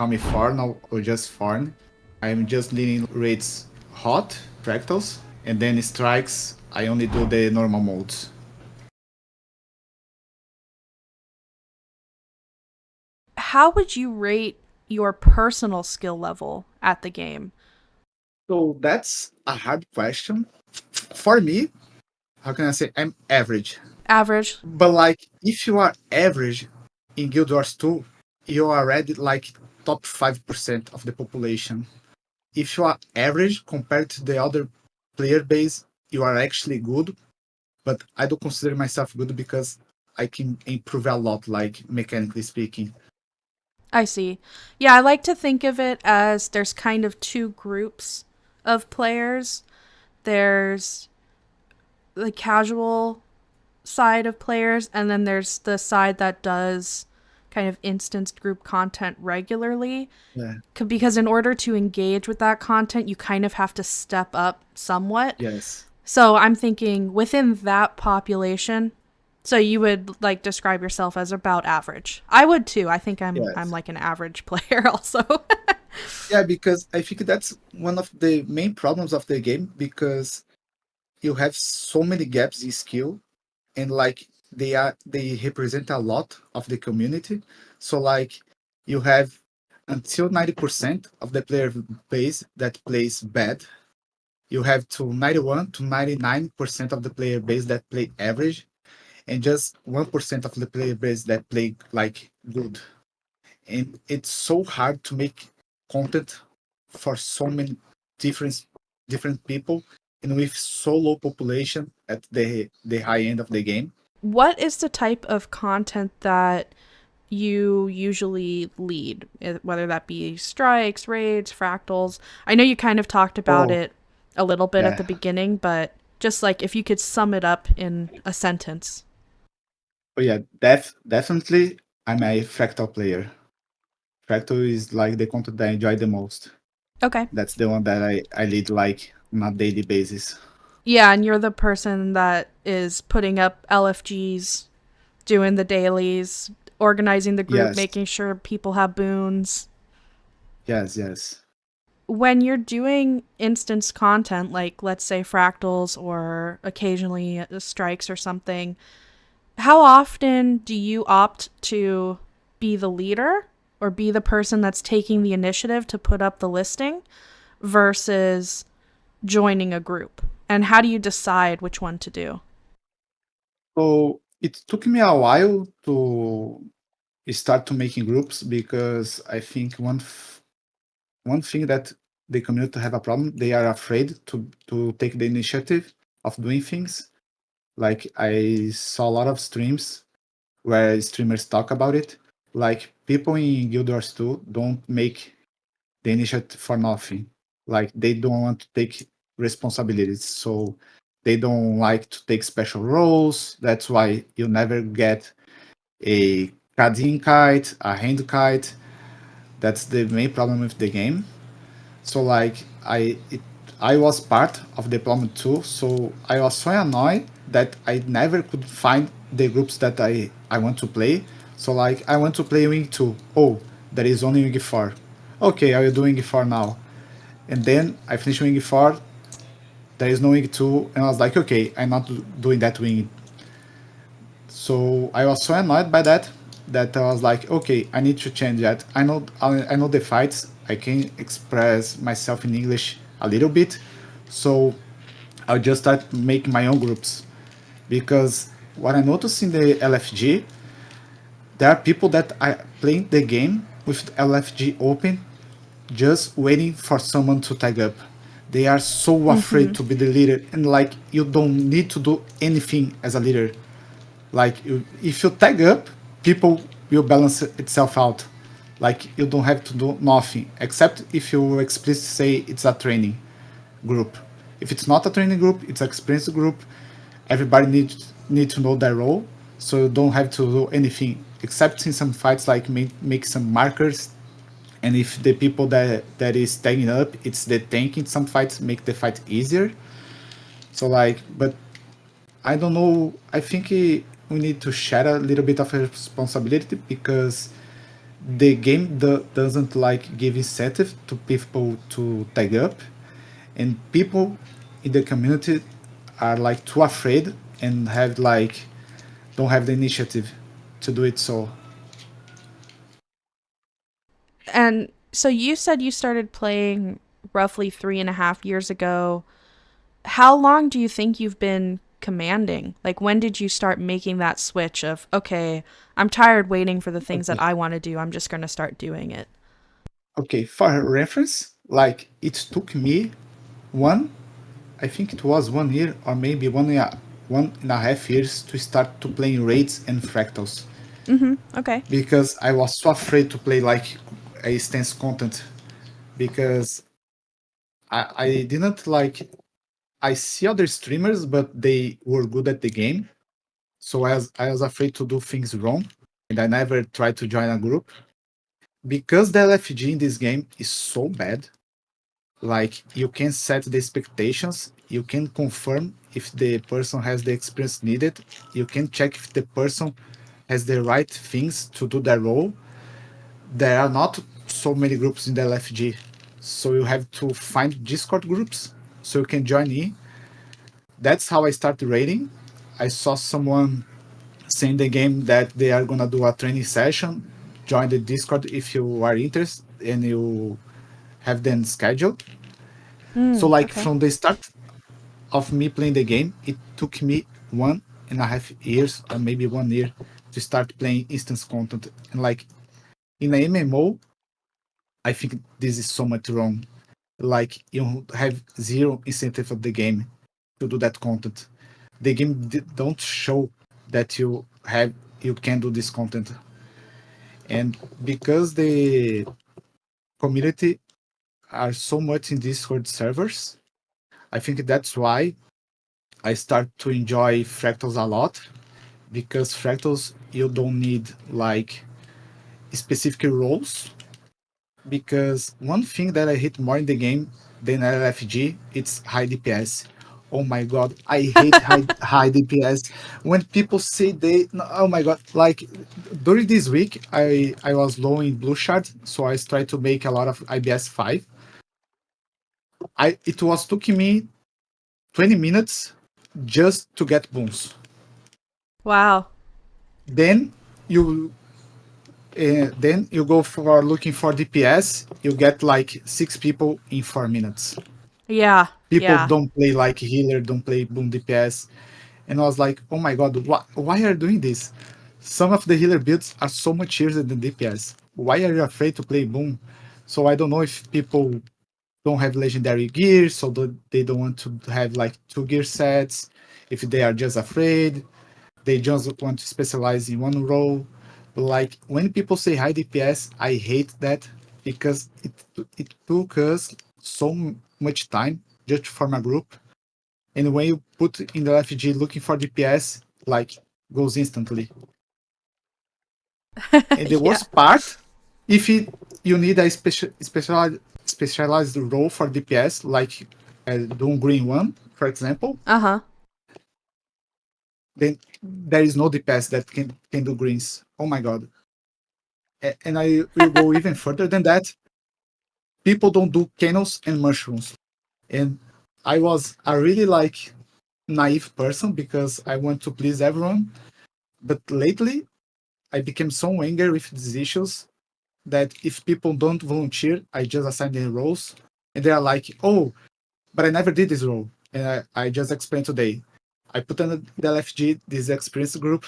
call me Fornal or just Forn. I'm just leading raids hot, fractals, and then strikes, I only do the normal modes. How would you rate your personal skill level at the game? So that's a hard question. For me, how can I say I'm average? Average? But like if you are average in Guild Wars 2, you are already like top 5% of the population. If you are average compared to the other player base, you are actually good, but I don't consider myself good because I can improve a lot, like mechanically speaking. I see. Yeah, I like to think of it as there's kind of two groups of players. There's the casual side of players, and then there's the side that does kind of instanced group content regularly. Yeah. Because in order to engage with that content, you kind of have to step up somewhat. Yes. So I'm thinking within that population, so you would like describe yourself as about average. I would too. I think I'm Yes. like an average player also. Yeah, because I think that's one of the main problems of the game because you have so many gaps in skill and like they represent a lot of the community. So like you have until 90% of the player base that plays bad. You have to 91 to 99% of the player base that play average, and just 1% of the player base that play like good. And it's so hard to make content for so many different different people and with so low population at the high end of the game. What is the type of content that you usually lead, whether that be strikes, raids, fractals? I know you kind of talked about Oh it a little bit at the yeah. beginning, but just like if you could sum it up in a sentence. Oh yeah, definitely I'm a Fractal player. Fractal is like the content that I enjoy the most. Okay. That's the one that I lead like on a daily basis. Yeah, and you're the person that is putting up LFGs, doing the dailies, organizing the group, Yes, making sure people have boons. yes. When you're doing instance content, like let's say fractals or occasionally strikes or something, how often do you opt to be the leader or be the person that's taking the initiative to put up the listing versus joining a group? And how do you decide which one to do? So it took me a while to start to making groups because I think one thing that the community have a problem, they are afraid to take the initiative of doing things. Like I saw a lot of streams where streamers talk about it. Like people in Guild Wars 2 don't make the initiative for nothing. Like they don't want to take responsibilities. So they don't like to take special roles. That's why you never get a Kadin kite, a hand kite. That's the main problem with the game. So like I was part of the deployment too. So I was so annoyed that I never could find the groups that I want to play. So like I want to play Wing 2. Oh, there is only Wing 4. Okay, I will do Wing 4 now. And then I finish Wing 4. There is no Wing 2, and I was like, okay, I'm not doing that Wing. So I was so annoyed by that that I was like, okay, I need to change that. I know the fights. I can express myself in English a little bit, so I'll just start making my own groups. Because what I noticed in the LFG, there are people that are playing the game with LFG open, just waiting for someone to tag up. They are so afraid Mm-hmm. to be the leader, and like you don't need to do anything as a leader. Like if you tag up, people will balance itself out. Like you don't have to do nothing except if you explicitly say it's a training group. If it's not a training group, it's an experience group. Everybody need to know their role, so you don't have to do anything except in some fights like make some markers. And if the people that is tagging up, it's the tank in some fights make the fight easier. So like, but I don't know. I think we need to share a little bit of responsibility because the game doesn't like give incentive to people to tag up, and people in the community are like too afraid and have like don't have the initiative to do it. So And so you said you started playing roughly 3.5 years ago. How long do you think you've been commanding? Like, when did you start making that switch of, okay, I'm tired waiting for the things that okay, I want to do. I'm just going to start doing it? okay, for reference, like it took me one, I think it was 1 year or maybe 1.5 years to start to playing raids and fractals, Mm-hmm. Okay. because I was so afraid to play like a stance content, because I didn't like, I see other streamers but they were good at the game, so I was afraid to do things wrong, and I never tried to join a group because the LFG in this game is so bad. Like you can set the expectations, you can confirm if the person has the experience needed, you can check if the person has the right things to do their role. There are not so many groups in the LFG, so you have to find Discord groups so you can join in. That's how I started raiding. I saw someone saying the game that they are gonna do a training session. Join the Discord if you are interested and you have them scheduled. So Mm, like okay. from the start of me playing the game, it took me 1.5 years or maybe 1 year to start playing instance content. And like in a MMO, I think this is so much wrong. Like you have zero incentive of the game to do that content. The game don't show that you can do this content, and because the community are so much in Discord servers, I think that's why I start to enjoy fractals a lot, because fractals you don't need like specific roles. Because one thing that I hate more in the game than LFG, it's high DPS. Oh my god, I hate high DPS. When people say they, no, oh my god, like during this week, I was low in blue shard, so I tried to make a lot of IBS 5. It was taking me 20 minutes just to get booms. Wow. Then you then you go for looking for DPS, you get like 6 people in 4 minutes. Yeah. People Yeah. don't play like healer, don't play boom DPS. And I was like, oh my god, why are you doing this? Some of the healer builds are so much easier than DPS. Why are you afraid to play boom? So I don't know if people don't have legendary gear, so they don't want to have like 2 gear sets, if they are just afraid, they just want to specialize in one role. But like when people say high DPS, I hate that, because it took us so much time just to form a group. And when you put in the FG looking for DPS, like goes instantly. And the Yeah. worst part, if you need a specialized role for DPS, like Doom Green one, for example, Uh huh. then there is no DPS that can do greens. Oh my god. And I will go even further than that. People don't do cannons and mushrooms. And I was a really like naive person because I want to please everyone. But lately, I became so angry with these issues that if people don't volunteer, I just assign them roles. And they are like, oh, but I never did this role. And I just explained today. I put on the LFG, this experience group.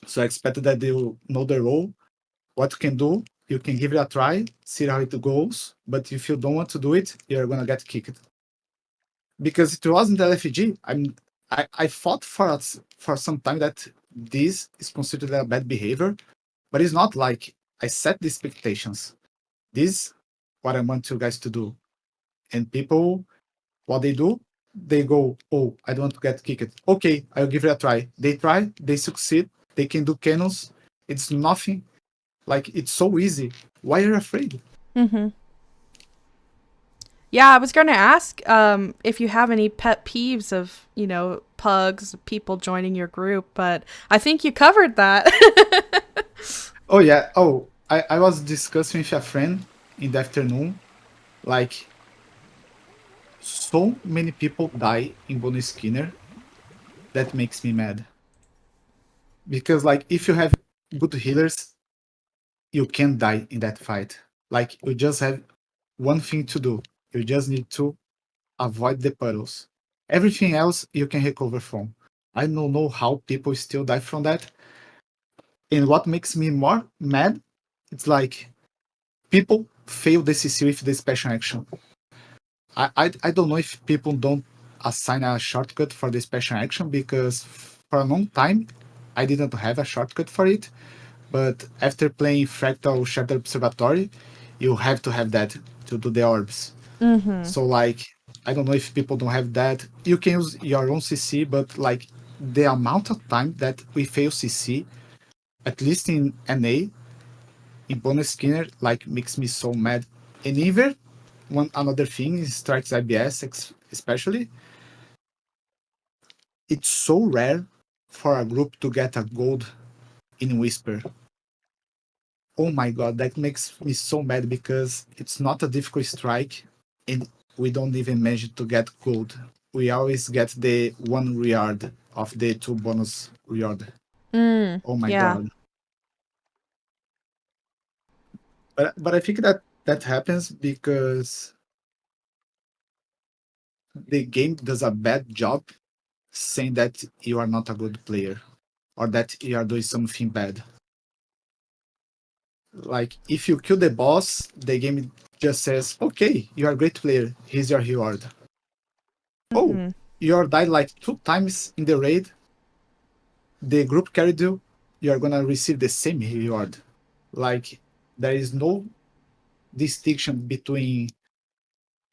So I expected that they will know the role. What you can do, you can give it a try, see how it goes. But if you don't want to do it, you're gonna get kicked. Because it wasn't LFG. I thought for some time that this is considered a bad behavior, but it's not. Like I set the expectations. This what I want you guys to do. And people, what they do, they go, oh, I don't want to get kicked. Okay, I'll give it a try. They try, they succeed, they can do cannons. It's nothing. Like it's so easy. Why are you afraid? Mm hmm. Yeah, I was going to ask if you have any pet peeves of, pugs, people joining your group, but I think you covered that. Oh yeah. Oh, I was discussing with a friend in the afternoon, like so many people die in bonus Skinner that makes me mad. Because like if you have good healers, you can die in that fight. Like you just have one thing to do. You just need to avoid the puddles. Everything else you can recover from. I don't know how people still die from that. And what makes me more mad, it's like people fail the CC with the special action. I don't know if people don't assign a shortcut for the special action because for a long time I didn't have a shortcut for it. But after playing Fractal Shattered Observatory, you have to have that to do the orbs. Mm-hmm. So like I don't know if people don't have that. You can use your own CC, but like the amount of time that we fail CC, at least in NA, in bonus Skinner, like makes me so mad. And even one another thing is strikes IBS especially, it's so rare for a group to get a gold in Whisper. Oh my god, that makes me so mad because it's not a difficult strike and we don't even manage to get gold. We always get the one reward of the two bonus reward. Mm, Oh my yeah. god. But I think that that happens because the game does a bad job saying that you are not a good player or that you are doing something bad. Like if you kill the boss, the game just says, "Okay, you are a great player. Here's your reward." Oh, Mm-hmm. you are died like two times in the raid. The group carried you. You are gonna receive the same reward. Like there is no distinction between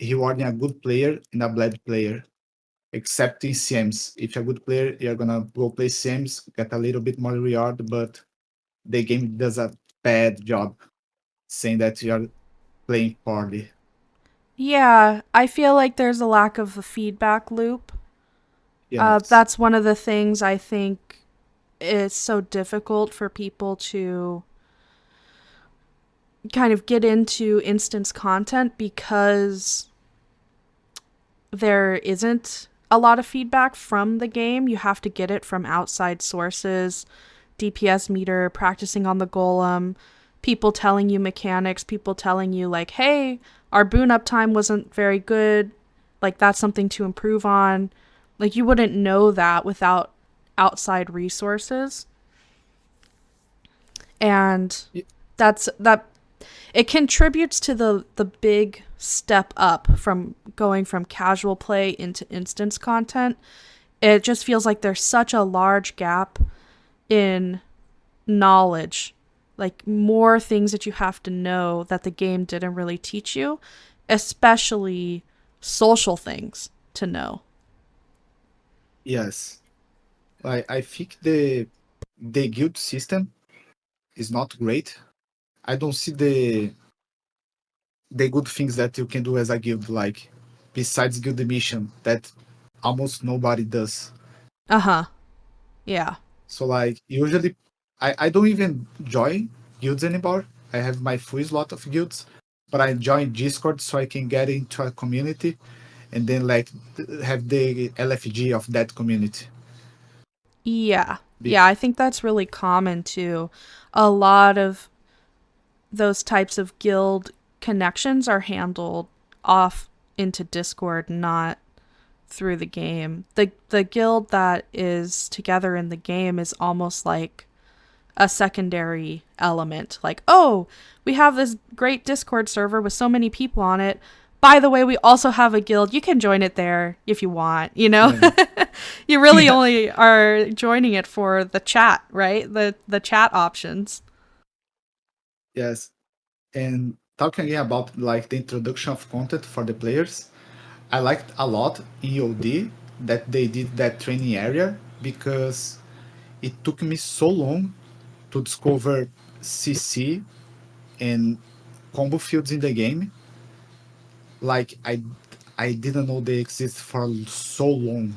rewarding a good player and a bad player, except in CMs. If you're a good player, you're gonna go play CMs, get a little bit more reward, but the game does a bad job saying that you're playing poorly. Yeah, I feel like there's a lack of a feedback loop. Yes. That's one of the things I think is so difficult for people to kind of get into instance content because there isn't a lot of feedback from the game. You have to get it from outside sources, DPS meter, practicing on the golem, people telling you mechanics, people telling you, like, hey, our boon up time wasn't very good. Like, that's something to improve on. Like, you wouldn't know that without outside resources. And Y- that it contributes to the big step up from going from casual play into instance content. It just feels like there's such a large gap in knowledge, like more things that you have to know that the game didn't really teach you, especially social things to know. Yes. I think the guild system is not great. I don't see the good things that you can do as a guild, like besides guild mission that almost nobody does. Uh-huh. Yeah. So like usually I don't even join guilds anymore. I have my full slot of guilds, but I join Discord so I can get into a community and then like have the LFG of that community. Yeah. Yeah, Bec- I think that's really common too. A lot of those types of guild connections are handled off into Discord, not through the game. The guild that is together in the game is almost like a secondary element. Like, oh, we have this great Discord server with so many people on it. By the way, we also have a guild. You can join it there if you want, you know? yeah. You really only are joining it for the chat, right? The chat options. Yes. And talking again about like the introduction of content for the players, I liked a lot in EOD that they did that training area because it took me so long to discover CC and combo fields in the game. Like I didn't know they exist for so long.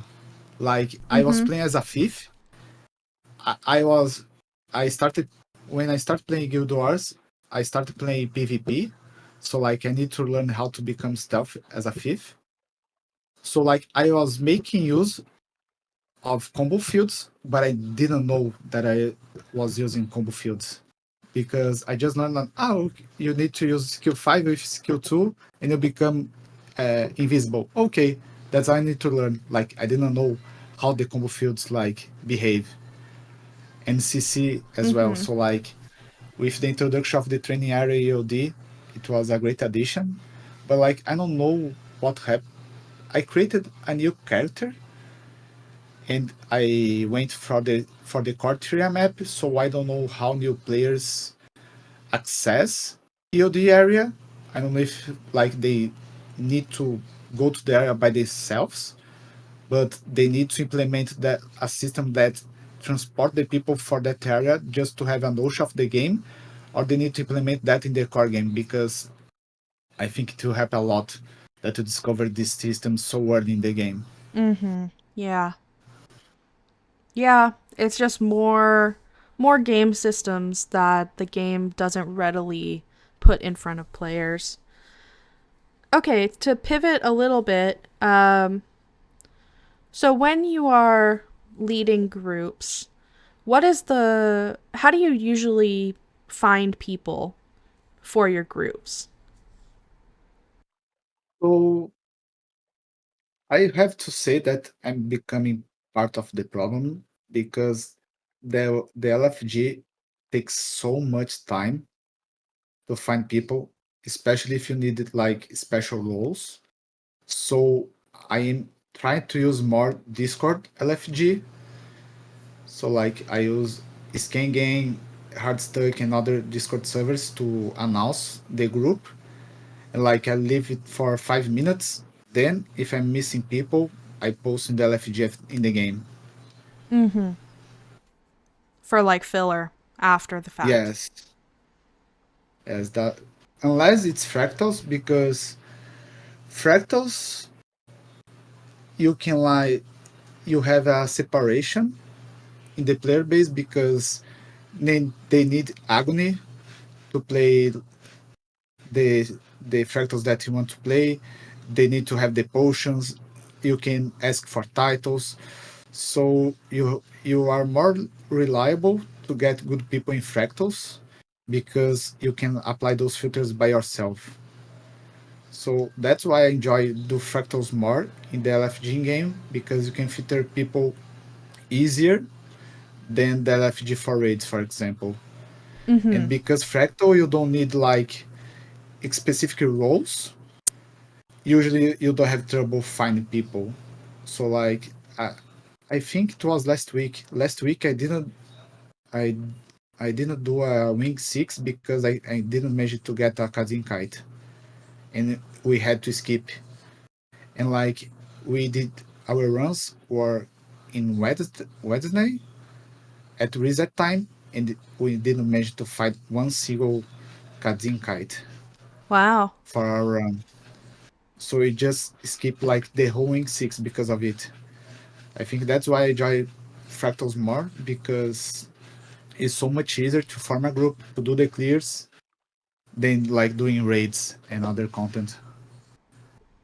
Like I was Mm-hmm. playing as a thief. I was I started when I started playing Guild Wars. I started playing PvP. So like I need to learn how to become stealth as a thief. So like I was making use of combo fields, but I didn't know that I was using combo fields because I just learned that, oh, you need to use skill 5 with skill 2 and you become invisible. Okay, that's all I need to learn. Like I didn't know how the combo fields like behave and CC as well. Mm-hmm. So like with the introduction of the training area EOD, it was a great addition. But like I don't know what happened. I created a new character and I went for the criteria map, so I don't know how new players access EOD area. I don't know if like they need to go to the area by themselves, but they need to implement that a system that transport the people for that area just to have a notion of the game, or they need to implement that in their core game because I think it will help a lot that to discover this system so early in the game. Mm-hmm. Yeah. Yeah. It's just more game systems that the game doesn't readily put in front of players. Okay, to pivot a little bit, so when you are leading groups, what is the how do you usually find people for your groups? So I have to say that I'm becoming part of the problem because the LFG takes so much time to find people, especially if you need like special roles. So I am trying to use more Discord LFG. So like I use ScanGang, Hardstuck, and other Discord servers to announce the group, and like I leave it for 5 minutes. Then, if I'm missing people, I post in the LFGF in the game. Mm-hmm. For like filler after the fact. Yes, yes, that unless it's fractals, because fractals you can like you have a separation in the player base because they need agony to play the the fractals that you want to play. They need to have the potions. You can ask for titles, so you are more reliable to get good people in fractals because you can apply those filters by yourself. So that's why I enjoy do fractals more in the LFG game because you can filter people easier than the LFG for raids, for example. Mm-hmm. And because fractal you don't need like specific roles, usually you don't have trouble finding people. So like I think it was last week. Last week I I didn't do a wing six because I didn't manage to get a Kazin kite, and we had to skip. And like we did our runs were in Wednesday at reset time, and we didn't manage to find one single Kazin kite Wow. for our run. So we just skipped like the whole wing six because of it. I think that's why I enjoy fractals more because it's so much easier to form a group to do the clears than like doing raids and other content.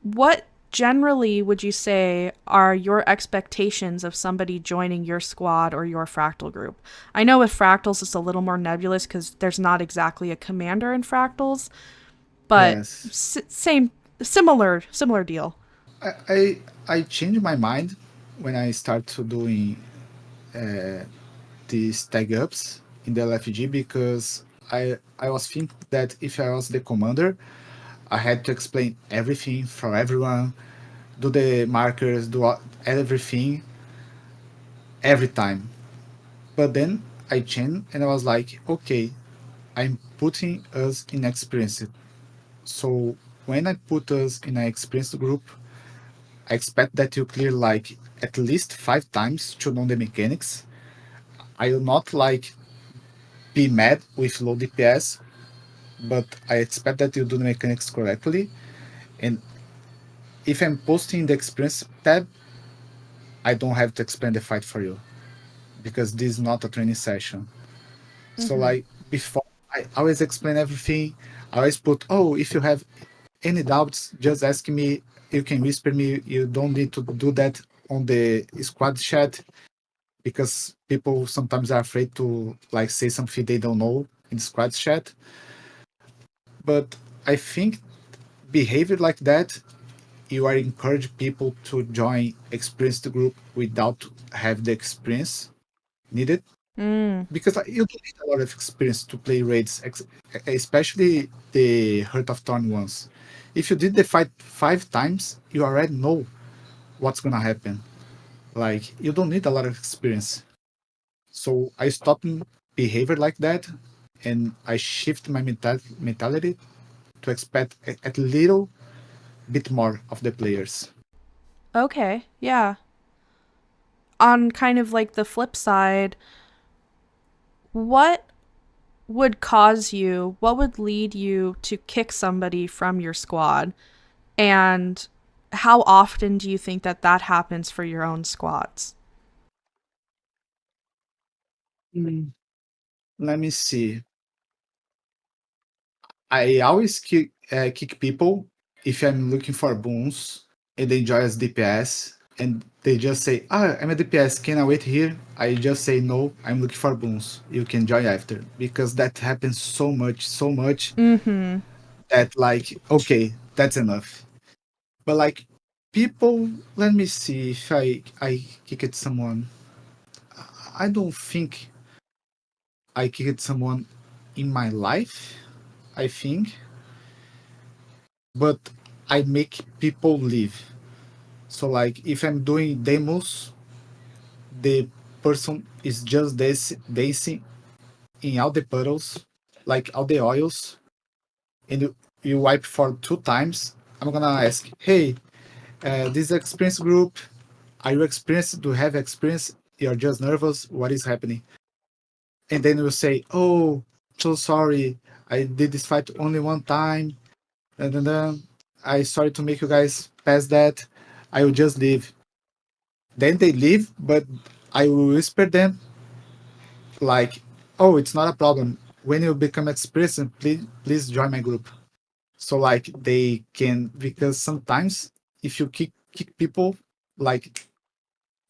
What generally would you say are your expectations of somebody joining your squad or your fractal group? I know with fractals it's a little more nebulous because there's not exactly a commander in fractals, but Yes, same similar deal. I changed my mind when I started doing these tag ups in the LFG because I was thinking that if I was the commander, I had to explain everything for everyone, do the markers, everything every time. But then I changed and I was like, okay, I'm putting us in experience. So when I put us in an experienced group, I expect that you clear like at least 5 times to know the mechanics. I will not like be mad with low DPS, but I expect that you do the mechanics correctly. And if I'm posting the experience tab, I don't have to explain the fight for you because this is not a training session. So Mm-hmm. like before I always explain everything. I always put, oh, if you have any doubts, just ask me. You can whisper me. You don't need to do that on the squad chat because people sometimes are afraid to like say something they don't know in the squad chat. But I think behavior like that, you are encourage people to join experienced group without have the experience needed Mm. because like, you don't need a lot of experience to play raids, especially the Heart of Thorn ones. If you did the fight 5 times, you already know what's gonna happen. Like you don't need a lot of experience. So I stopped behavior like that, and I shift my mentality to expect a little bit more of the players. Okay, yeah. On kind of like the flip side, what what would lead you to kick somebody from your squad? And how often do you think that that happens for your own squads? Mm, Let me see. I always kick people if I'm looking for boons and they join as DPS and they just say, "Ah, I'm a DPS. Can I wait here?" I just say, "No, I'm looking for boons. You can join after," because that happens so much Mm-hmm. that like, okay, that's enough. But like, people, let me see if I kicked someone. I don't think I kicked someone in my life. I think, but I make people leave. So like if I'm doing demos, the person is just dancing in all the puddles, like all the oils, and you wipe for 2 times. I'm gonna ask, hey, this experience group, are you experienced? Do you have experience? You're just nervous. What is happening? And then you say, oh, so sorry. I did this fight only one time. And then I sorry to make you guys pass that. I will just leave. Then they leave, but I will whisper them like, "Oh, it's not a problem. When you become experienced, please join my group." So like they can because sometimes if you kick people like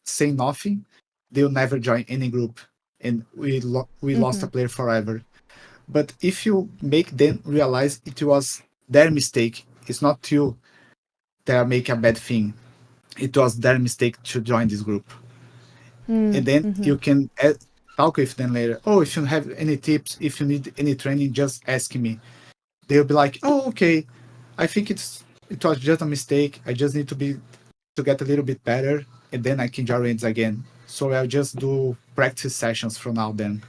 say nothing, they'll never join any group, and we lost Mm-hmm. a player forever. But if you make them realize it was their mistake, it's not you that make a bad thing. It was their mistake to join this group, and then Mm-hmm. you can talk with them later. Oh, if you have any tips, if you need any training, just ask me. They'll be like, oh, okay. I think it was just a mistake. I just need to get a little bit better, and then I can join raids again. So I'll just do practice sessions from now then.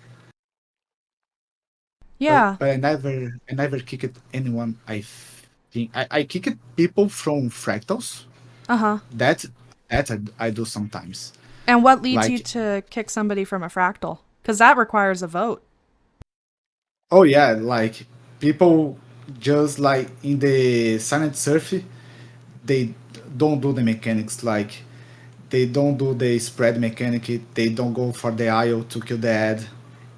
Yeah. But I never kicked anyone. I think I kicked people from fractals. Uh-huh. That I do sometimes. And what leads you Like, to kick somebody from a fractal? Because that requires a vote. oh yeah, like people just like in the silent surf, they don't do the mechanics. Like they don't do the spread mechanic. They don't go for the IO to kill the ad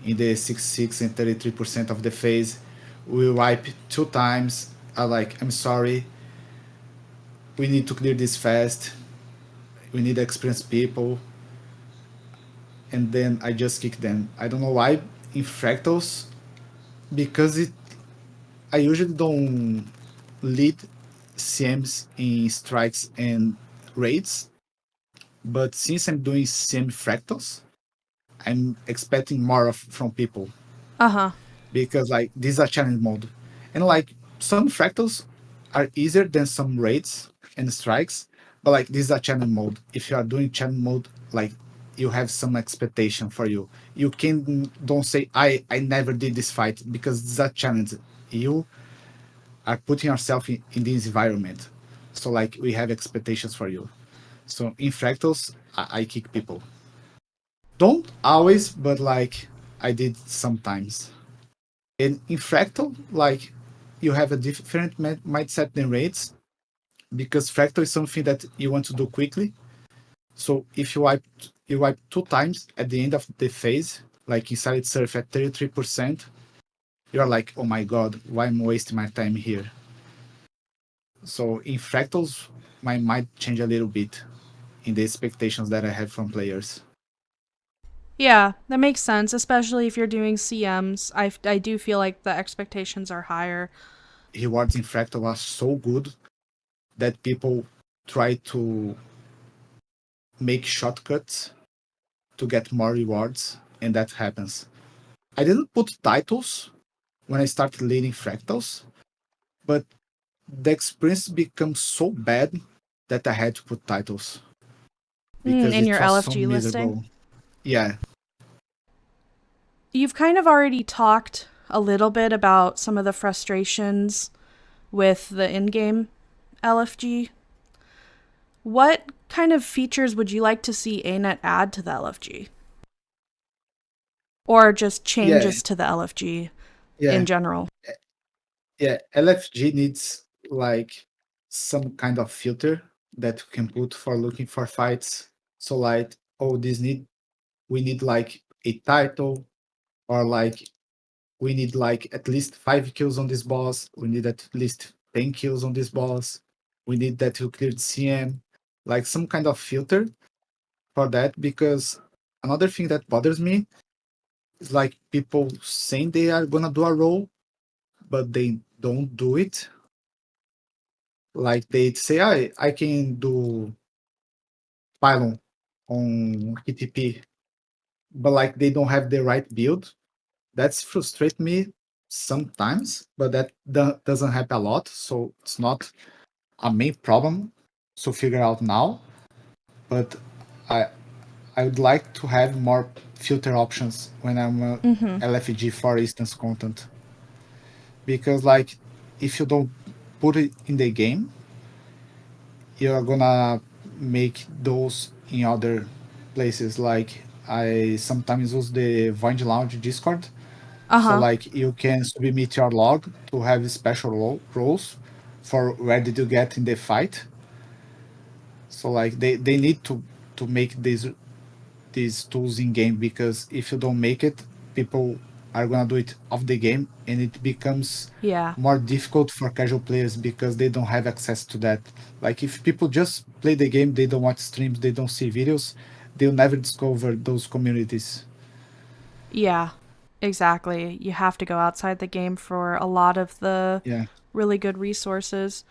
in the 66 and 33% of the phase. We wipe 2 times. I like, I'm sorry. We need to clear this fast. We need experienced people. And then I just kick them. I don't know why in fractals because I usually don't lead CMs in strikes and raids, but since I'm doing CM fractals, I'm expecting more from people Uh-huh. because like this is a challenge mode, and like some fractals are easier than some raids and strikes, but like this is a challenge mode. If you are doing challenge mode, like you have some expectation for you. You can don't say I never did this fight because it's a challenge. You are putting yourself in this environment. So like we have expectations for you. So in fractals, I kick people. Don't always, but like I did sometimes. And in fractal, like you have a different mindset than raids because fractal is something that you want to do quickly. So if you wipe 2 times at the end of the phase, like inside surf at 33%, you're like, oh my god, why I'm wasting my time here? So in fractals, my mind change a little bit in the expectations that I have from players. Yeah, that makes sense, especially if you're doing CMs. I do feel like the expectations are higher. Rewards in fractal are so good that people try to make shortcuts to get more rewards, and that happens. I didn't put titles when I started leading fractals, but the experience becomes so bad that I had to put titles because In it your was so LFG listing. miserable. Yeah, You've kind of already talked a little bit about some of the frustrations with the in game LFG. What kind of features would you like to see ANET add to the LFG? Or just yeah, changes to the LFG in yeah, general? yeah. LFG needs like some kind of filter that we can put for looking for fights. So like, oh, we need like a title, or like we need like at least 5 kills on this boss. We need at least 10 kills on this boss. We need that you cleared CM, like some kind of filter for that. Because another thing that bothers me is like people saying they are gonna do a role, but they don't do it. Like they say, I can do pylon on KTP, but like they don't have the right build. That's frustrate me sometimes, but that doesn't happen a lot, so it's not a main problem to figure out now. But I I would like to have more filter options when I'm Mm-hmm. LFG for instance content, because like if you don't put it in the game, you're gonna make those in other places. Like I sometimes use the Void Lounge Discord. Uh So huh. like you can submit your log to have special roles for where did you get in the fight. So like they need to make these tools in game, because if you don't make it, people are gonna do it off the game, and it becomes Yeah. more difficult for casual players because they don't have access to that. Like if people just play the game, they don't watch streams, they don't see videos, they'll never discover those communities. Yeah. Exactly. You have to go outside the game for a lot of the Yeah. really good resources,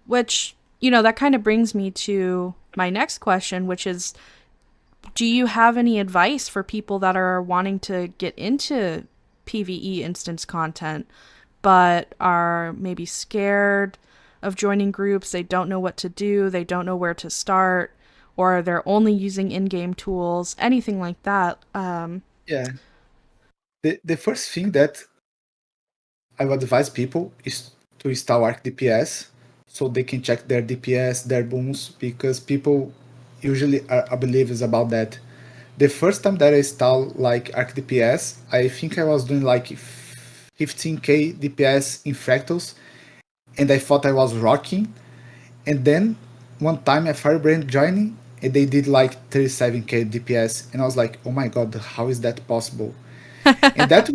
which, you know, that kind of brings me to my next question, which is, do you have any advice for people that are wanting to get into PvE instance content but are maybe scared of joining groups? They don't know what to do, they don't know where to start, or they're only using in game tools, anything like that. Yeah. The first thing that I would advise people is to install Arc DPS so they can check their DPS, their booms, because people usually are oblivious about that. The first time that I installed like Arc DPS, I think I was doing like 15k DPS in fractals, and I thought I was rocking. And then one time a Firebrand joining, and they did like 37k DPS, and I was like, oh my god, how is that possible? And that's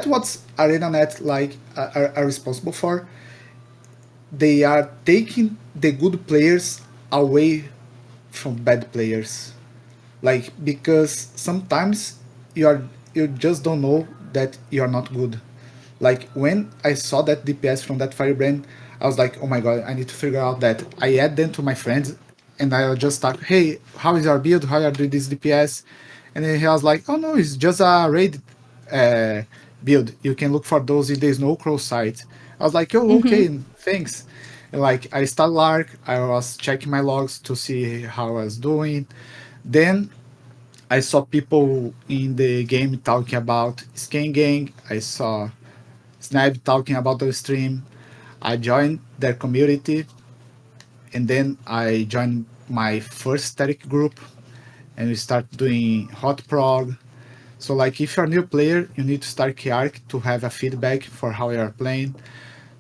what's ArenaNet like are responsible for. They are taking the good players away from bad players. Like because sometimes you just don't know that you're not good. Like when I saw that DPS from that Firebrand, I was like, oh my god, I need to figure out that. I add them to my friends, and I'll just talk, hey, how is your build? How are you doing this DPS? And then he was like, oh no, it's just a raid uh, build. You can look for those if there's no crow site. I was like, oh, Mm-hmm. okay, thanks. And like I started Lark, I was checking my logs to see how I was doing. Then I saw people in the game talking about Scan Gang. I saw Snipe talking about the stream. I joined their community, and then I joined my first static group, and we start doing hot prog. So like if you're a new player, you need to start Kiark to have a feedback for how you are playing.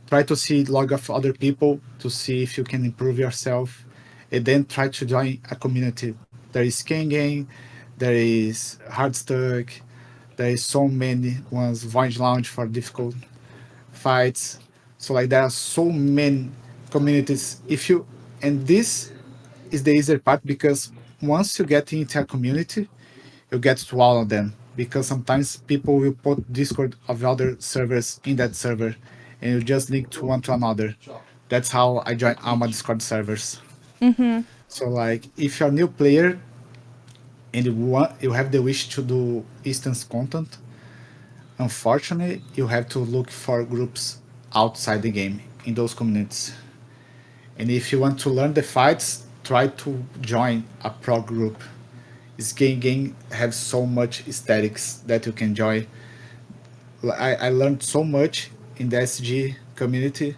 Try to see log of other people to see if you can improve yourself, and then try to join a community. There is Scan Gang, there is Hardstuck, There is so many ones, Void Launch for difficult fights. So like there are so many communities. If you and this is the easier part because once you get into a community, you get to all of them. Because sometimes people will put Discord of other servers in that server and you just link to one to another. That's how I join all my Discord servers. Mm-hmm. So like if you're a new player and you have the wish to do instance content, unfortunately you have to look for groups outside the game in those communities. And if you want to learn the fights, try to join a pro group. This game have so much aesthetics that you can enjoy. I learned so much in the SG community.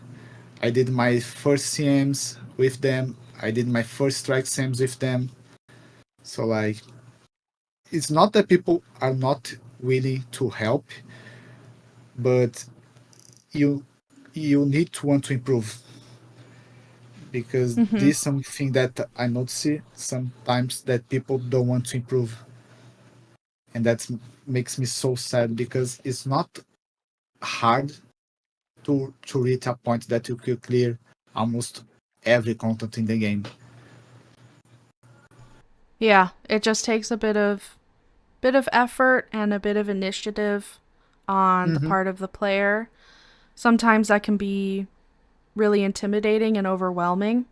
I did my first CMs with them. I did my first strike CMs with them. So like, it's not that people are not willing to help, but you you need to want to improve because Mm-hmm. this is something that I notice sometimes that people don't want to improve, and that makes me so sad because it's not hard to reach a point that you could clear almost every content in the game. Yeah, it just takes a bit of effort and a bit of initiative on the Mm-hmm. part of the player. Sometimes that can be really intimidating and overwhelming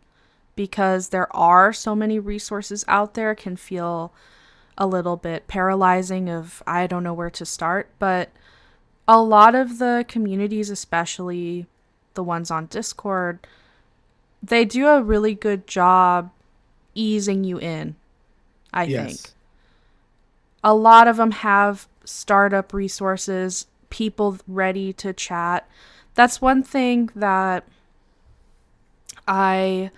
because there are so many resources out there. It can feel a little bit paralyzing of I don't know where to start, but a lot of the communities, especially the ones on Discord, they do a really good job easing you in, I think. Yes. A lot of them have startup resources, people ready to chat. That's one thing that I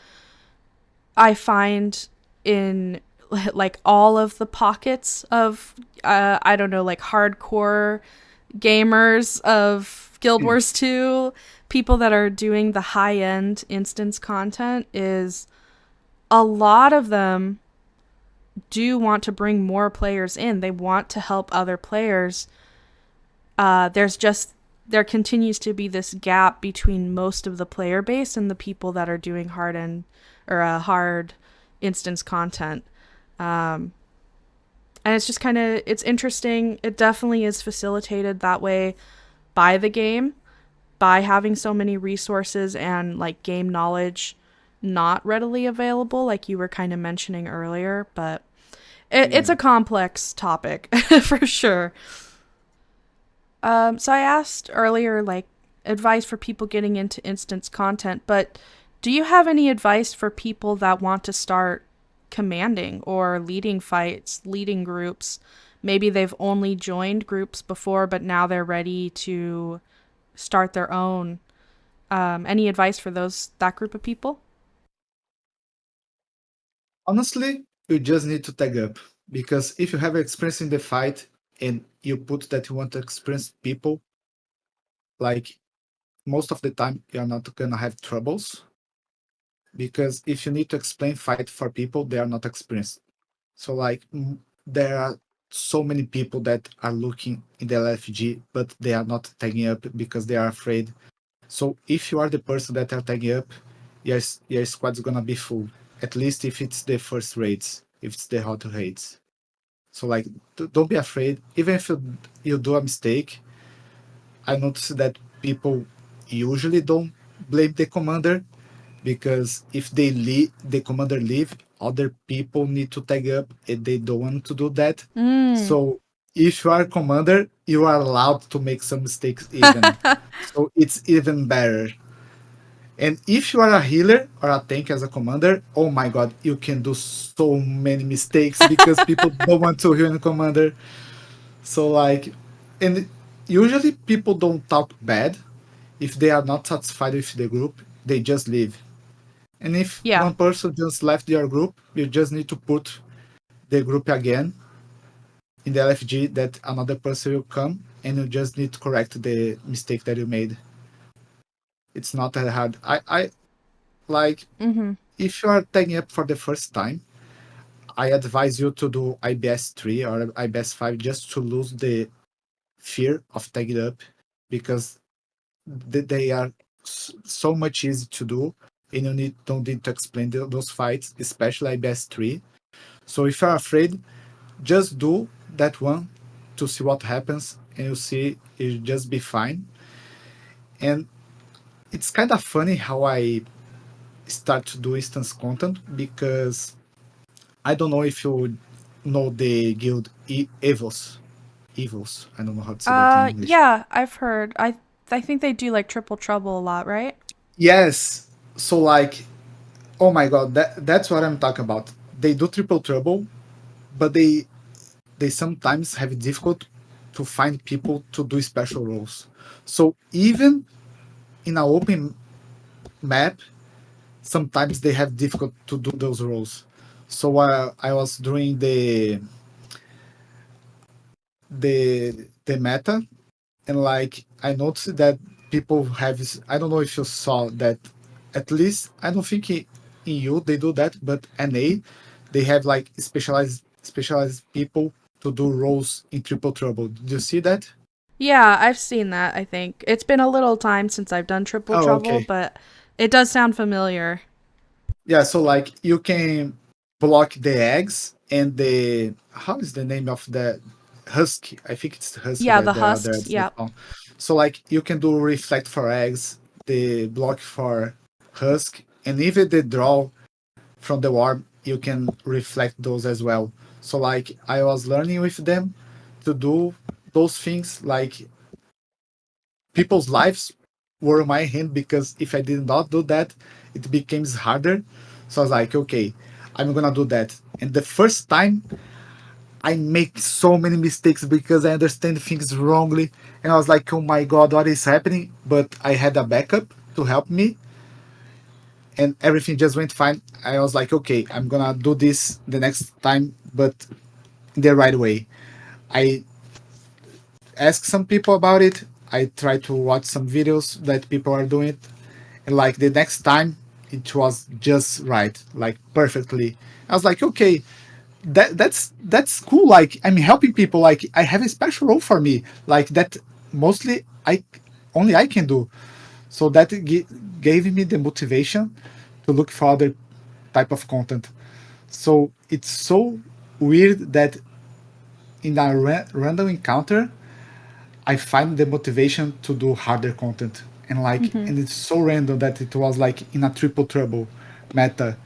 I find in like all of the pockets of I don't know, like hardcore gamers of Guild Mm. Wars 2, people that are doing the high end instance content, is a lot of them do want to bring more players in. They want to help other players. There continues to be this gap between most of the player base and the people that are doing hard instance content. Um, and it's just kind of it's interesting. It definitely is facilitated that way by the game, by having so many resources and like game knowledge not readily available, like you were kind of mentioning earlier. But it's Yeah. a complex topic for sure. So I asked earlier, like, advice for people getting into instance content, but do you have any advice for people that want to start commanding or leading fights, leading groups? Maybe they've only joined groups before, but now they're ready to start their own. Any advice for that group of people? Honestly, you just need to tag up because if you have experience in the fight and you put that you want to experience people, like most of the time you're not gonna have troubles because if you need to explain fight for people, they are not experienced. So like there are so many people that are looking in the LFG, but they are not tagging up because they are afraid. So if you are the person that are tagging up, your squad's gonna be full. At least if it's the first raids, if it's the hot raids. So like, don't be afraid. Even if you do a mistake, I notice that people usually don't blame the commander because if the commander leave, other people need to tag up and they don't want to do that. Mm. So if you are a commander, you are allowed to make some mistakes even. So it's even better. And if you are a healer or a tank as a commander, oh my god, you can do so many mistakes because people don't want to heal in commander. So like, and usually people don't talk bad. If they are not satisfied with the group, they just leave. And if Yeah. one person just left your group, you just need to put the group again in the LFG that another person will come and you just need to correct the mistake that you made. It's not that hard. I like Mm-hmm. if you are tagging up for the first time, I advise you to do IBS 3 or IBS 5 just to lose fear of tagging up because they are so much easy to do, and don't need to explain those fights, especially IBS 3. So if you're afraid, just do that one to see what happens, and you see it'll just be fine. And it's kind of funny how I start to do instance content because I don't know if you know the guild Evos. Evils. I don't know how to say that in English. Yeah, I've heard. I think they do like Triple Trouble a lot, right? Yes. So like, oh my god, that's what I'm talking about. They do triple trouble, but they sometimes have difficult to find people to do special roles. So even in an open map, sometimes they have difficult to do those roles. So I was doing the meta, and like I noticed that people have. I don't know if you saw that. At least I don't think in you they do that, but NA they have like specialized people to do roles in Triple Trouble. Did you see that? Yeah, I've seen that, I think. It's been a little time since I've done Triple Oh, Trouble, okay. but it does sound familiar. Yeah, so like you can block the eggs and the how is the name of the husky? I think it's the husky Yeah, that the there are there husks. at the Yep. spawn. So like you can do reflect for eggs, the block for husk, and even the draw from the warp, you can reflect those as well. So like I was learning with them to do those things. Like people's lives were in my hand because if I did not do that, it becomes harder. So I was like, okay, I'm gonna do that. And the first time I make so many mistakes because I understand things wrongly. And I was like, oh my god, what is happening? But I had a backup to help me and everything just went fine. I was like, okay, I'm gonna do this the next time, but the right way. I asked some people about it. I tried to watch some videos that people are doing it, and like the next time, it was just right, like perfectly. I was like, okay, that's cool. Like I'm helping people. Like I have a special role for me. Like that mostly I only I can do. So that gave me the motivation to look for other type of content. So it's so weird that in a random encounter, I find the motivation to do harder content. And like, Hmm. and it's so random that it was like in a triple trouble meta.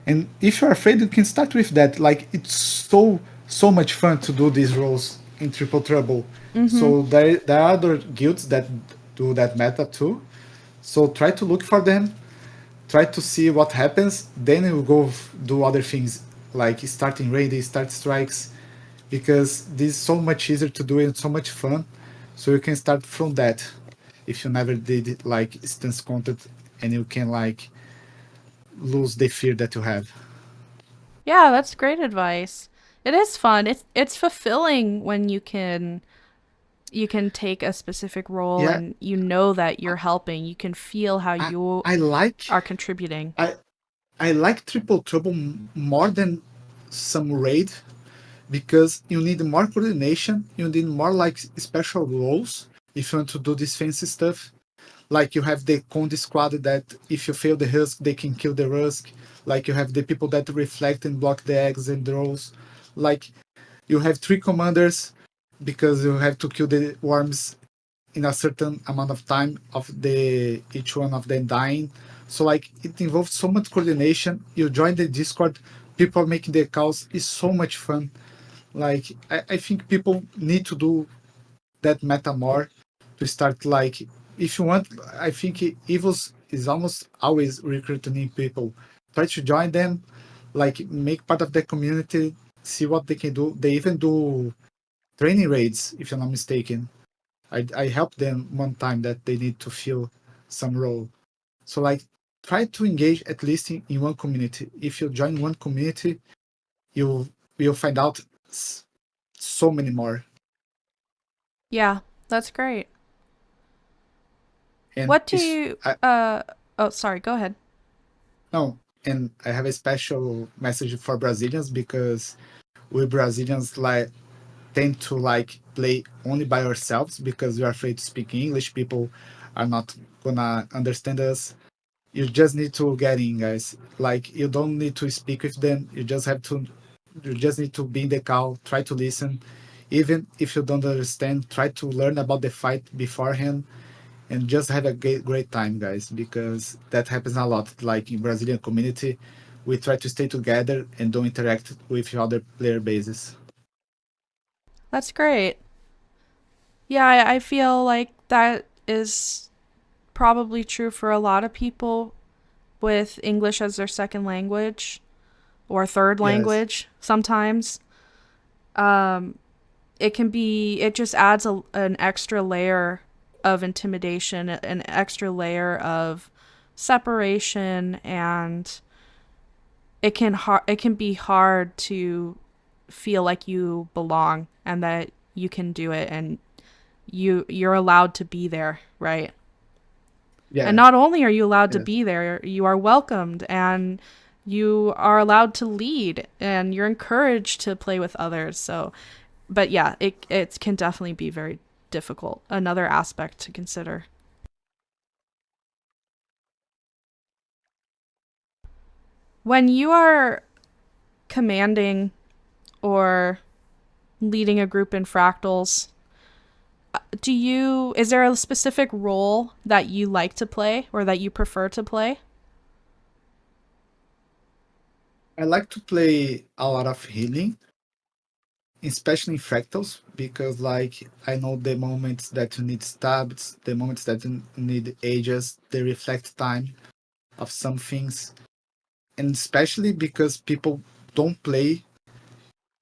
And if you're afraid, you can start with that. Like, it's so much fun to do these roles in triple trouble. Hmm. So there are other guilds that do that meta too. So try to look for them, try to see what happens, then you go do other things like starting raid, start strikes, because this is so much easier to do and so much fun. So you can start from that if you never did it, like instance content, and you can like lose the fear that you have. Yeah, that's great advice. It is fun. It's fulfilling when you can take a specific role Yeah, and you know that you're helping. You can feel how I you I like are contributing. I I like Triple Trouble more than some raid because you need more coordination. You need more like special roles if you want to do this fancy stuff. Like you have the Conde squad that if you fail the husk, they can kill the rusk. Like you have the people that reflect and block the eggs and rolls. Like you have three commanders because you have to kill the worms in a certain amount of time of the each one of them dying. So like it involves so much coordination. You join the Discord, people are making the calls. It's so much fun. Like I think people need to do that meta more to start like if you want. I think Evils is almost always recruiting new people. Try to join them, like make part of the community, see what they can do. They even do training raids, if I'm not mistaken. I helped them one time that they need to fill some role. So like try to engage at least in one community. If you join one community, you will find out so many more. Yeah, that's great. And What do it's you I, oh, sorry, go ahead. no, and I have a special message for Brazilians because we Brazilians like tend to like play only by ourselves because we are afraid to speak English. People are not gonna understand us. You just need to get in, guys. Like you don't need to speak with them. You just need to be in the call, try to listen. Even if you don't understand, try to learn about the fight beforehand and just have a great time, guys, because that happens a lot. Like in Brazilian community, we try to stay together and don't interact with other player bases. That's great. Yeah, I feel like that is probably true for a lot of people with English as their second language or third Yes, language sometimes. Um, it just adds an extra layer of intimidation, an extra layer of separation, and it can be hard to feel like you belong and that you can do it and you're allowed to be there, right? And yeah, not only are you allowed to yes, be there, you are welcomed and you are allowed to lead and you're encouraged to play with others. So, but yeah, it can definitely be very difficult. Another aspect to consider. When you are commanding or leading a group in fractals, do you is there a specific role that you like to play or that you prefer to play? I like to play a lot of healing, especially in fractals, because like I know the moments that you need stabs, the moments that you need ages, they reflect time of some things, and especially because people don't play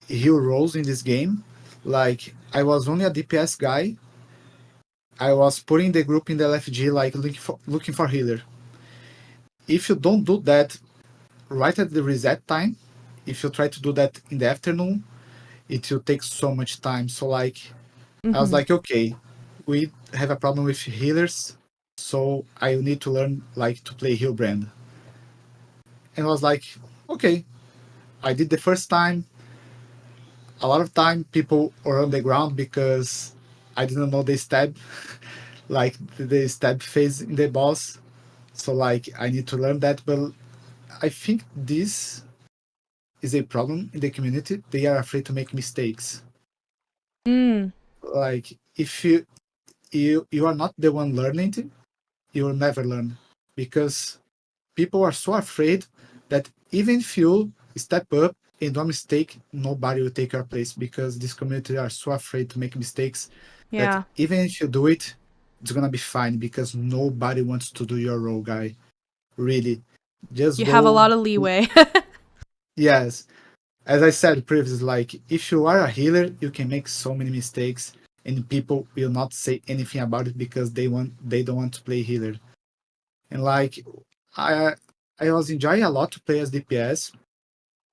hero roles in this game. Like I was only a DPS guy. I was putting the group in the LFG like looking for healer. If you don't do that right at the reset time, if you try to do that in the afternoon, it will take so much time. So like I was Mm-hmm. like, okay, we have a problem with healers, so I need to learn like to play heal brand. And I was like, okay, I did the first time. A lot of time people were on the ground because I didn't know they stab, like the stab phase in the boss. So like I need to learn that. But I think this is a problem in the community. They are afraid to make mistakes. Mm. Like if you are not the one learning it, you will never learn because people are so afraid that even if you step up and do a mistake, nobody will take your place because this community are so afraid to make mistakes that Yeah. even if you do it, it's gonna be fine because nobody wants to do your role, guy. Really, just You have a go. lot of leeway. Yes, as I said previously, like if you are a healer, you can make so many mistakes, and people will not say anything about it because they don't want to play healer. And like I I was enjoying a lot to play as DPS,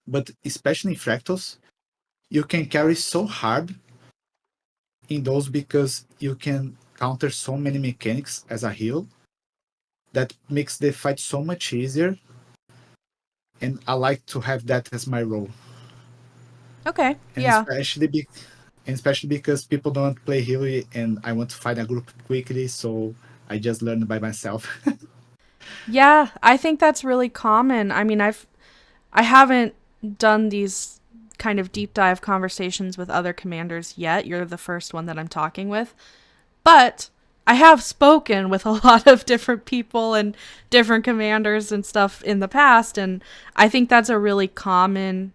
but especially in fractals, you can carry so hard in those because you can counter so many mechanics as a heal that makes the fight so much easier. And I like to have that as my role, Okay. and Yeah. especially because people don't play heal and I want to find a group quickly, so I just learn by myself. Yeah, I think that's really common. I mean, I haven't done these kind of deep dive conversations with other commanders yet. You're the first one that I'm talking with. But I have spoken with a lot of different people and different commanders and stuff in the past, and I think that's a really common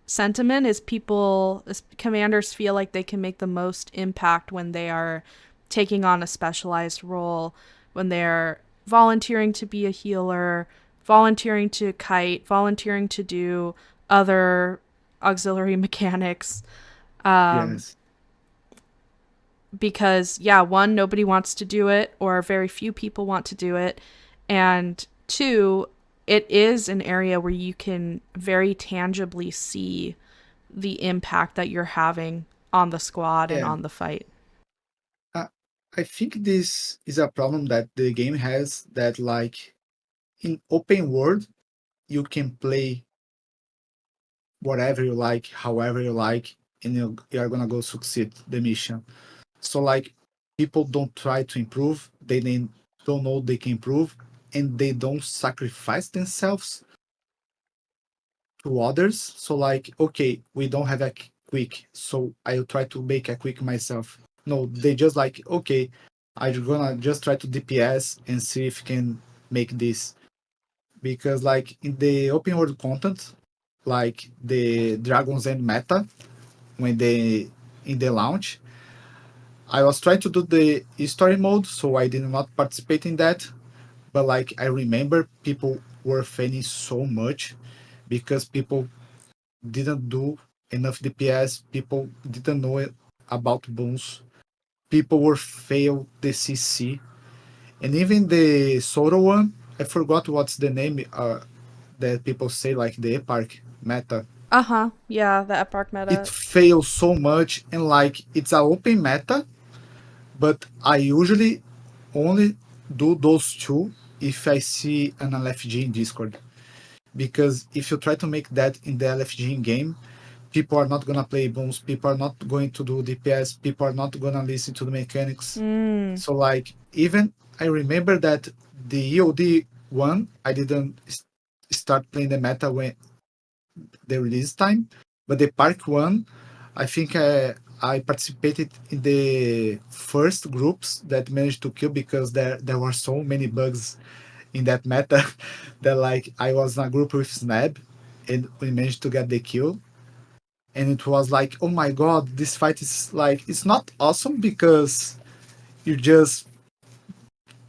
sentiment is people as commanders feel like they can make the most impact when they are taking on a specialized role, when they're volunteering to be a healer, volunteering to kite, volunteering to do other auxiliary mechanics. Um, Yes. because yeah, one, nobody wants to do it or very few people want to do it, and two, it is an area where you can very tangibly see the impact that you're having on the squad and Yeah. on the fight. I, I think this is a problem that the game has that like in open world you can play whatever you like, however you like. and you are gonna go succeed the mission. So like people don't try to improve, they don't know they can improve, and they don't sacrifice themselves to others. So like, okay, we don't have a quick, so I'll try to make a quick myself. No, they just like, okay, I'm gonna just try to DPS and see if can make this. Because like in the open world content, like the Dragon's End meta, when they in the launch, I was trying to do the story mode, so I did not participate in that. But like I remember people were failing so much because people didn't do enough DPS, people didn't know about boons, people were fail the CC, and even the solo one, I forgot what's the name that people say like the Eparch meta. Uh huh. Yeah, the Eparch It meta. fails so much, and like it's an open meta, but I usually only do those two if I see an LFG in Discord. Because if you try to make that in the LFG in game, people are not gonna play boons, people are not going to do DPS, people are not gonna listen to the mechanics. Mm. So like even I remember that the EOD one I didn't start playing the meta when the release time, but the Park one I think I participated in the first groups that managed to kill because there were so many bugs in that meta that like I was in a group with Snap and we managed to get the kill. And it was like, oh my god, this fight is like it's not awesome because you just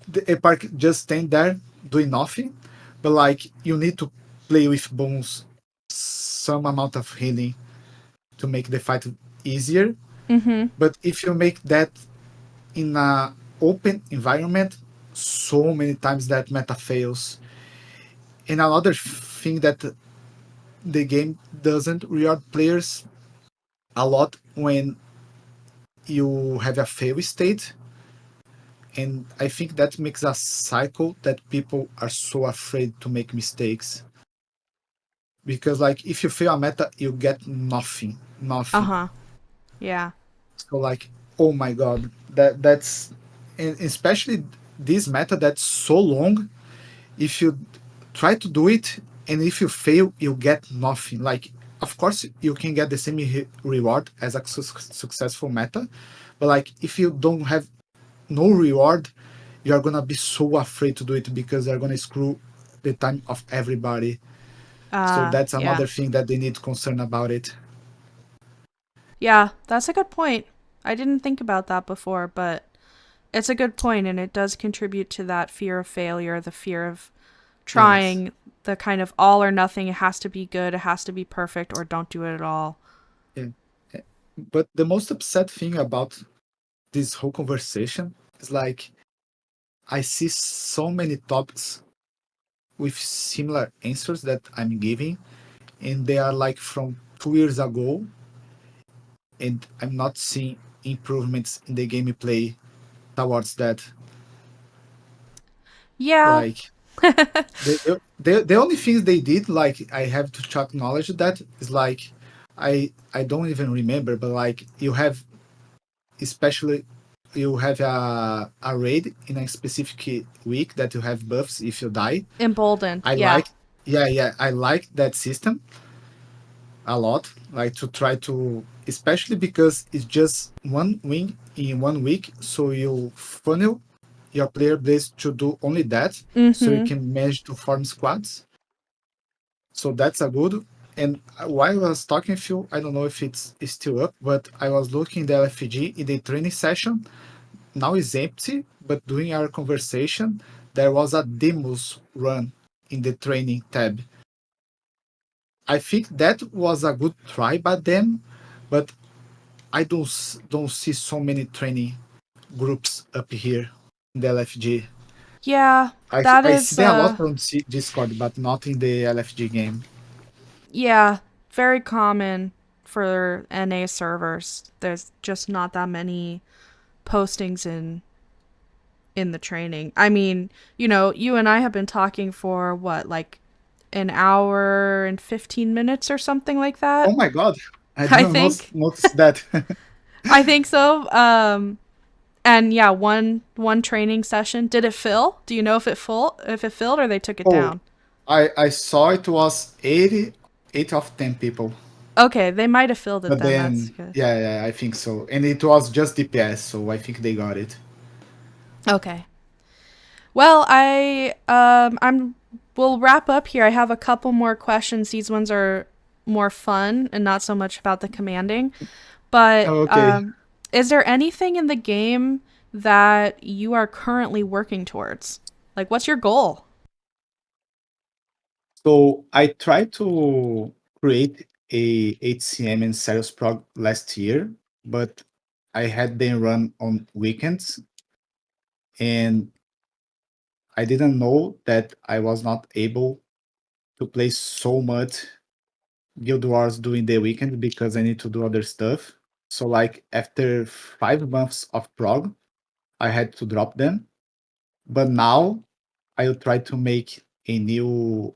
the Park just stand there doing nothing, but like you need to play with bones some amount of healing to make the fight easier. Mm hmm. But if you make that in a open environment, so many times that meta fails. And another thing that the game doesn't reward players a lot when you have a fail state. And I think that makes a cycle that people are so afraid to make mistakes. Because like if you fail a meta, you get nothing. Uh Nothing. huh. Yeah. So like, oh my god, that's and especially this meta that's so long. If you try to do it and if you fail, you get nothing. Like, of course, you can get the same reward as a successful meta, but like if you don't have no reward, you're gonna be so afraid to do it because they're gonna screw the time of everybody. So that's Yeah. another thing that they need to concern about it. Yeah, that's a good point. I didn't think about that before, but it's a good point, and it does contribute to that fear of failure, the fear of Yes. trying, the kind of all or nothing. It has to be good, it has to be perfect, or don't do it at all. Yeah. Eh, But the most upset thing about this whole conversation is like I see so many topics with similar answers that I'm giving, and they are like from 2 years ago, and I'm not seeing improvements in the gameplay towards that. Yeah. Like the only things they did, like I have to acknowledge that is like I don't even remember, but like you have especially you have a raid in a specific week that you have buffs if you die. Emboldened. I Yeah. like yeah, I like that system a lot. Like to try to especially because it's just one win in 1 week, so you funnel your player base to do only that, Mm so you hmm. can manage to form squads. So that's a good. And while I was talking with you, I don't know if it's still up, but I was looking the LFG in the training session. Now it's empty, but during our conversation, there was a demos run in the training tab. I think that was a good try by them, but I don't see so many training groups up here in the LFG. Yeah, I that I see is, them a lot on Discord, but not in the LFG game. yeah, very common for NA servers. There's just not that many postings in the training. I mean, you and I have been talking for what, like an hour and 15 minutes or something like Oh that? my god! I I didn't think notice that. I think so. And yeah, one training session. Did it fill? Do you know if it filled or they took it Oh, down? I saw it was 8 of 10 people. Okay, they might have filled it But then. That's then, good. yeah, I think so. And it was just DPS, so I think they got it. Okay. Well, I'm we'll wrap up here. I have a couple more questions. These ones are more fun and not so much about the commanding. But Oh, okay. is there anything in the game that you are currently working towards? Like, what's your goal? So I tried to create a HCM and sales prog last year, but I had them run on weekends, and I didn't know that I was not able to play so much Guild Wars during the weekend because I need to do other stuff. So like after 5 months of prog, I had to drop them. But now I'll try to make a new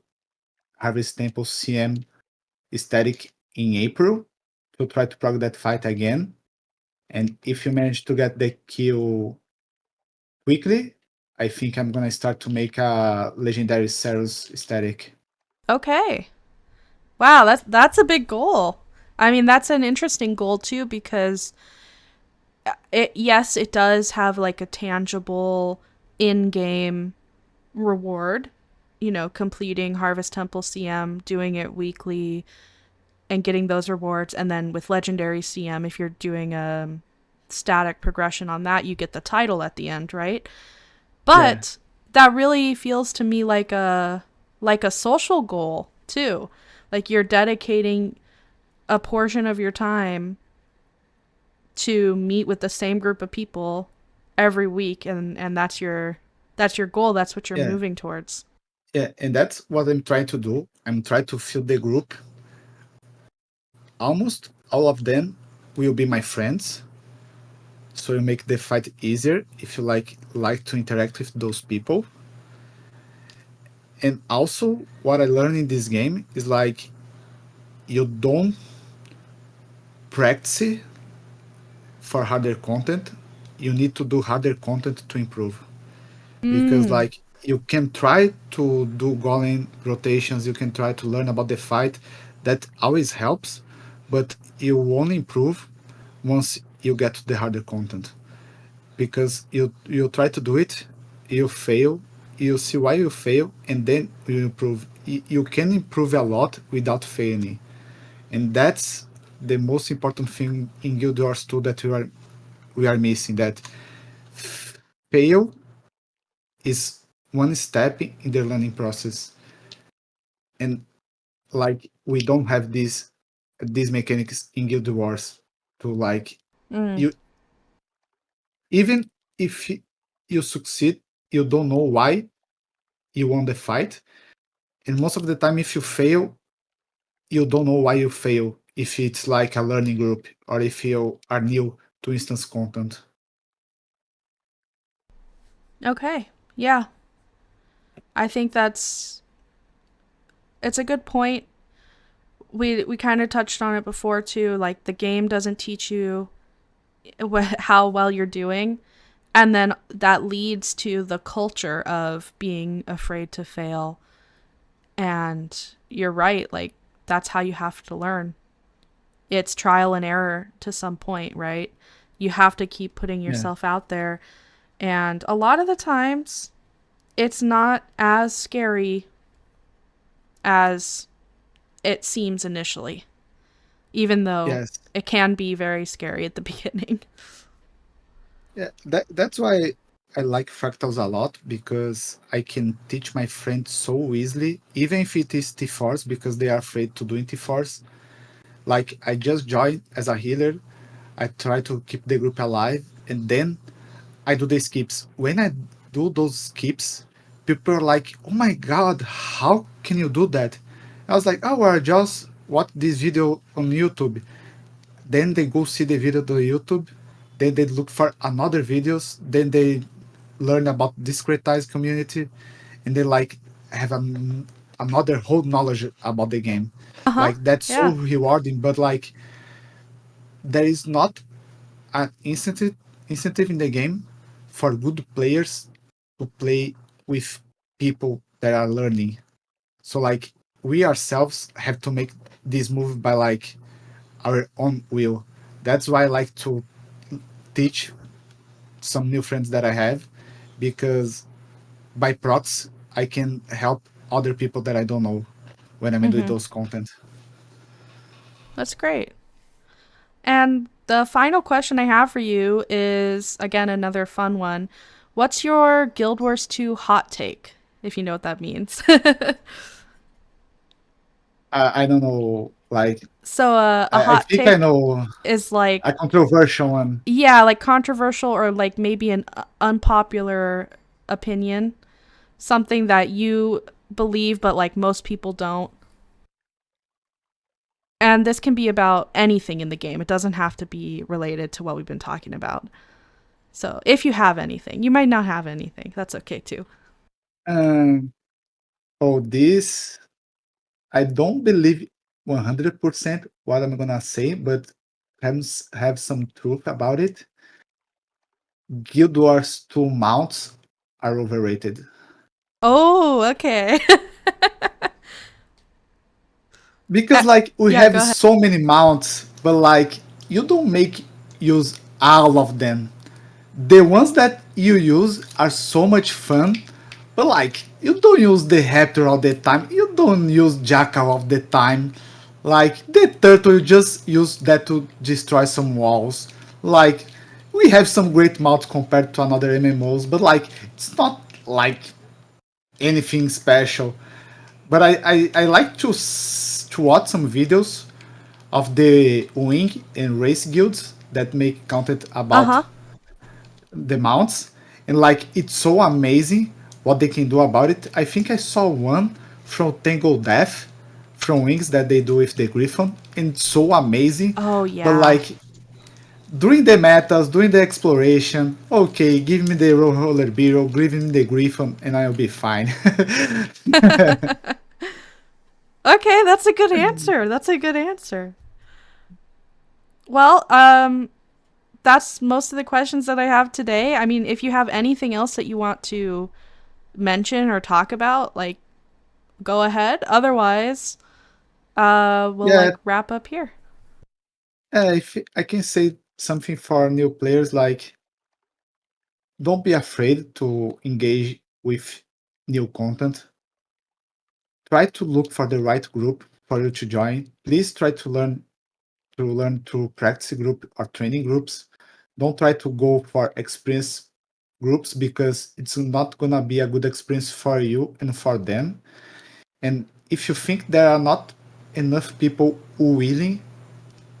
Harvest Temple CM static in April to try to prog that fight again. And if you manage to get the kill quickly, I think I'm gonna start to make a legendary Ceros static. Okay. Wow, that's a big goal. I mean, that's an interesting goal too because it yes, it does have like a tangible in-game reward, you know, completing Harvest Temple CM, doing it weekly and getting those rewards and then with legendary CM if you're doing a static progression on that, you get the title at the end, right? Yeah, But that really feels to me like a social goal too. Like you're dedicating a portion of your time to meet with the same group of people every week and that's your goal, that's what you're yeah, moving towards. yeah. And that's what I'm trying to do. I'm trying to fill the group. Almost all of them will be my friends. So you make the fight easier if you like to interact with those people. And also what I learned in this game is like you don't practice for harder content. You need to do harder content to improve. Because Mm. like you can try to do golem rotations, you can try to learn about the fight. That always helps, but you only improve once you get to the harder content. Because you try to do it, you fail, you see why you fail, and then you improve. You can improve a lot without failing, and that's the most important thing in Guild Wars 2 that we are missing. That fail is one step in the learning process, and like we don't have these mechanics in Guild Wars to like Mm. you even if you succeed, you don't know why you won the fight. And most of the time, if you fail, you don't know why you fail. If it's like a learning group or if you are new to instance content. Okay. Yeah. I think that's it's a good point. We kind of touched on it before too, like the game doesn't teach you how well you're doing, and then that leads to the culture of being afraid to fail. And you're right, like that's how you have to learn. It's trial and error to some point, right? You have to keep putting Yeah. yourself out there, and a lot of the times it's not as scary as it seems initially, even though Yes. it can be very scary at the beginning. Yeah. That's why I like fractals a lot because I can teach my friends so easily, even if it is T-Force because they are afraid to do in T-Force. Like I just joined as a healer. I try to keep the group alive, and then I do the skips. When I do those skips, people are like, "Oh my god, how can you do that?" I was like, "Oh, I just watch this video on YouTube." Then they go see the video on YouTube. Then they look for another videos. Then they learn about discretized community, and they like have another whole knowledge about the game. Uh huh. Like that's so Yeah. rewarding. But like there is not an incentive in the game for good players to play with people that are learning. So like we ourselves have to make this move by like our own will. That's why I like to teach some new friends that I have, because by prox I can help other people that I don't know when I'm doing Mm-hmm. those content. That's great. And the final question I have for you is again another fun one. What's your Guild Wars 2 hot take, if you know what that means? I don't know, like So a I hot think I take know is a like, controversial one. yeah, like controversial or like maybe an unpopular opinion, something that you believe but like most people don't. And this can be about anything in the game. It doesn't have to be related to what we've been talking about. So if you have anything, you might not have anything. That's okay too. Um, oh, this I don't believe 100% what I'm gonna say, but have some truth about it. Guild Wars 2 mounts are overrated. Oh, okay. Because like we Yeah, have go ahead. so many mounts, but like you don't make use all of them. The ones that you use are so much fun, but like you don't use the raptor all the time. You don't use jackal all the time. Like the turtle, you just use that to destroy some walls. Like we have some great mounts compared to another MMOs, but like it's not like anything special. But I like to watch some videos of the wing and race guilds that make content Uh about huh. the mounts, and like it's so amazing what they can do about it. I think I saw one from Tangle Death from wings that they do with the Griffon, and it's so amazing. Oh, But yeah. like during the metas, during the exploration, okay, give me the roller beetle, give me the Griffon, and I'll be fine. Okay, that's a good answer. That's a good answer. Well, that's most of the questions that I have today. I mean, if you have anything else that you want to mention or talk about, like, go ahead. Otherwise, we'll Yeah, like wrap up here. if I can say something for new players, like don't be afraid to engage with new content. Try to look for the right group for you to join. Please try to learn through practice group or training groups. Don't try to go for experience groups, because it's not gonna be a good experience for you and for them. And if you think there are not enough people willing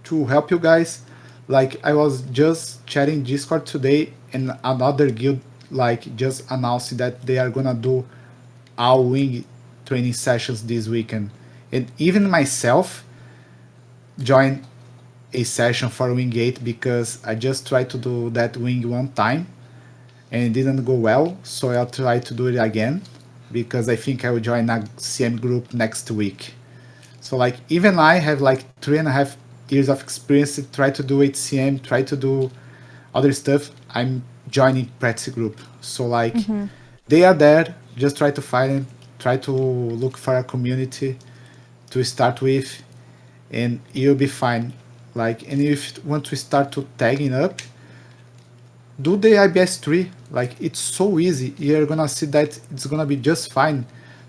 to help you guys, like I was just chatting Discord today, and another guild like just announcing that they are gonna do all wing training sessions this weekend. And even myself joined a session for wing 8 because I just tried to do that wing one time and it didn't go well, so I'll try to do it again, because I think I will join a CM group next week. So like even I have like 3.5 years of experience to try to do HCM, try to do other stuff. I'm joining practice group. So like Mm-hmm. they are there, just try to find it, try to look for a community to start with, and you'll be fine. Like, and if you want to start to tagging up, do the IBS 3. Like it's so easy. You're gonna see that it's gonna be just fine.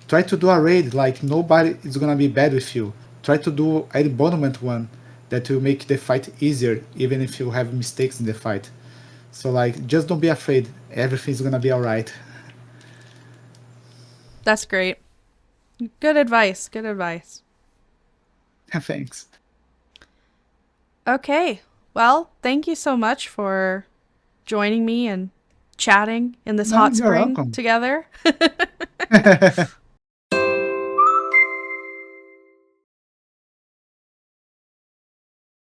Try to do a raid. Like nobody is gonna be bad with you. Try to do a bonament one that will make the fight easier, even if you have mistakes in the fight. So like, just don't be afraid. Everything's gonna be alright. That's great. Good advice. Good advice. Thanks. Okay. Well, thank you so much for joining me and chatting in this No, hot you're spring welcome. together.